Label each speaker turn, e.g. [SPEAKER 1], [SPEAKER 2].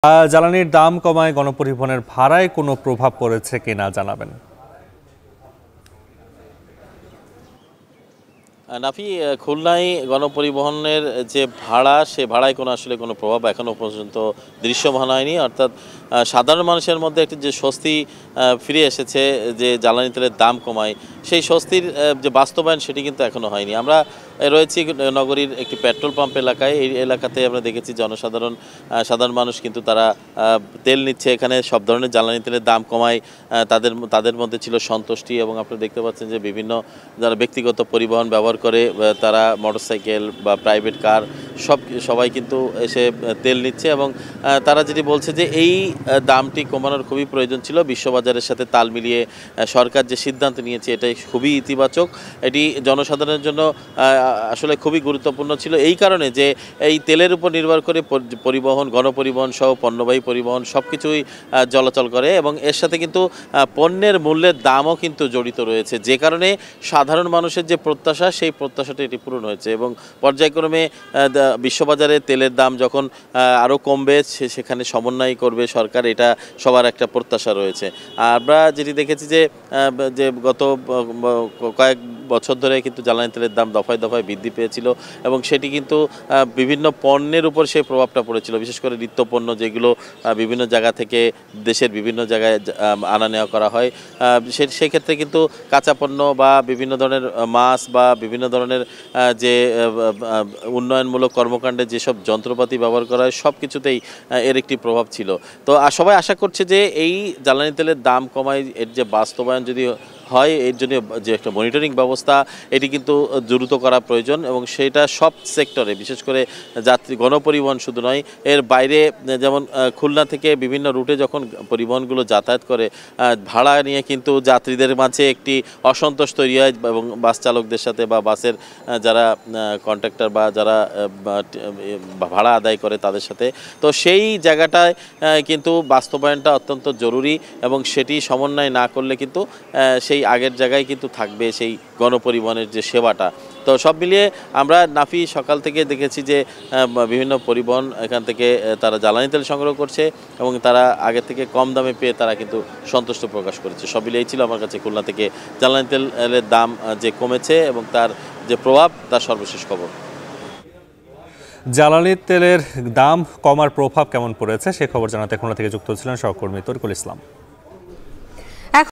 [SPEAKER 1] জ্বালানির দাম কমায় গণপরিবহনের ভাড়ায় কোনো প্রভাব পড়েছে কিনা জানাবেন।
[SPEAKER 2] নাফি, খুলনায় গণপরিবহনের যে ভাড়া, সে ভাড়ায় আসলে কোনো প্রভাব এখনও পর্যন্ত দৃশ্যমান হয়নি। অর্থাৎ সাধারণ মানুষের মধ্যে একটি যে স্বস্তি ফিরে এসেছে, যে জ্বালানি তেলের দাম কমায়, সেই স্বস্তির যে বাস্তবায়ন সেটি কিন্তু এখনও হয়নি। আমরা রয়েছি নগরীর একটি পেট্রোল পাম্প এলাকায়। এই এলাকাতে আমরা দেখেছি সাধারণ মানুষ কিন্তু তারা তেল নিচ্ছে। এখানে সব ধরনের জ্বালানি তেলের দাম কমায় তাদের মধ্যে ছিল সন্তুষ্টি। এবং আপনারা দেখতে পাচ্ছেন যে বিভিন্ন যারা ব্যক্তিগত পরিবহন ব্যবহার করে, তারা মোটরসাইকেল বা প্রাইভেট কার সবাই কিন্তু এসে তেল নিচ্ছে। এবং তারা যেটি বলছে যে এই দামটি কমানোর খুবই প্রয়োজন ছিল। বিশ্ববাজারের সাথে তাল মিলিয়ে সরকার যে সিদ্ধান্ত নিয়েছে, এটাই খুবই ইতিবাচক। এটি জনসাধারণের জন্য আসলে খুবই গুরুত্বপূর্ণ ছিল, এই কারণে যে এই তেলের উপর নির্ভর করে পরিবহন, গণপরিবহন সহ পণ্যবাহী পরিবহন সব কিছুই চলাচল করে। এবং এর সাথে কিন্তু পণ্যের মূল্যের দামও কিন্তু জড়িত রয়েছে, যে কারণে সাধারণ মানুষের যে প্রত্যাশা, সেই প্রত্যাশাটা এটি পূরণ হয়েছে। এবং পর্যায়ক্রমে বিশ্ববাজারে তেলের দাম যখন আরও কমবে, সেখানে সমন্বয় করবে সরকার, এটা সবার একটা প্রত্যাশা রয়েছে। আমরা যেটি দেখেছি যে গত কয়েক বছর ধরে কিন্তু জ্বালানি তেলের দাম দফায় দফায় বৃদ্ধি পেয়েছিল, এবং সেটি কিন্তু বিভিন্ন পণ্যের উপর সেই প্রভাবটা পড়েছিল। বিশেষ করে নিত্যপণ্য যেগুলো বিভিন্ন জায়গা থেকে দেশের বিভিন্ন জায়গায় আনা নেওয়া করা হয়, সেক্ষেত্রে কিন্তু কাঁচা পণ্য বা বিভিন্ন ধরনের মাছ বা বিভিন্ন ধরনের যে উন্নয়নমূলক কর্মকাণ্ডে যেসব যন্ত্রপাতি ব্যবহার করা হয়, সব কিছুতেই এর একটি প্রভাব ছিল। তো সবাই আশা করছে যে এই জ্বালানি তেলের দাম কমায় এর যে বাস্তবায়ন যদি হয়, এর জন্য যে একটা মনিটরিং ব্যবস্থা, এটি কিন্তু দ্রুত করা প্রয়োজন। এবং সেটা সব সেক্টরে, বিশেষ করে গণপরিবহন শুধু নয়, এর বাইরে যেমন খুলনা থেকে বিভিন্ন রুটে যখন পরিবহনগুলো যাতায়াত করে, ভাড়া নিয়ে কিন্তু যাত্রীদের মাঝে একটি অসন্তোষ তৈরি হয়, এবং বাস চালকদের সাথে বা বাসের যারা কন্ট্রাক্টর বা যারা ভাড়া আদায় করে তাদের সাথে। তো সেই জায়গাটায় কিন্তু বাস্তবায়নটা অত্যন্ত জরুরি, এবং সেটি সমন্বয় না করলে কিন্তু সেই আগের জায়গায় কিন্তু থাকবে সেই গণপরিবহনের যে সেবাটা। তো সব মিলিয়ে আমরা নাফি সকাল থেকে দেখেছি যে বিভিন্ন পরিবহন এখান থেকে তারা জ্বালানি তেল সংগ্রহ করছে, এবং তারা আগের থেকে কম দামে পেয়ে তারা কিন্তু সন্তুষ্ট প্রকাশ করেছে। সব মিলিয়ে ছিল আমার কাছে খুলনা থেকে জ্বালানি তেলের দাম যে কমেছে এবং তার যে প্রভাব, তার সর্বশেষ খবর।
[SPEAKER 1] জ্বালানি তেলের দাম কমার প্রভাব কেমন পড়েছে সে খবর জানাতে খুলনা থেকে যুক্ত ছিলেন সহকর্মী তরিকুল ইসলাম।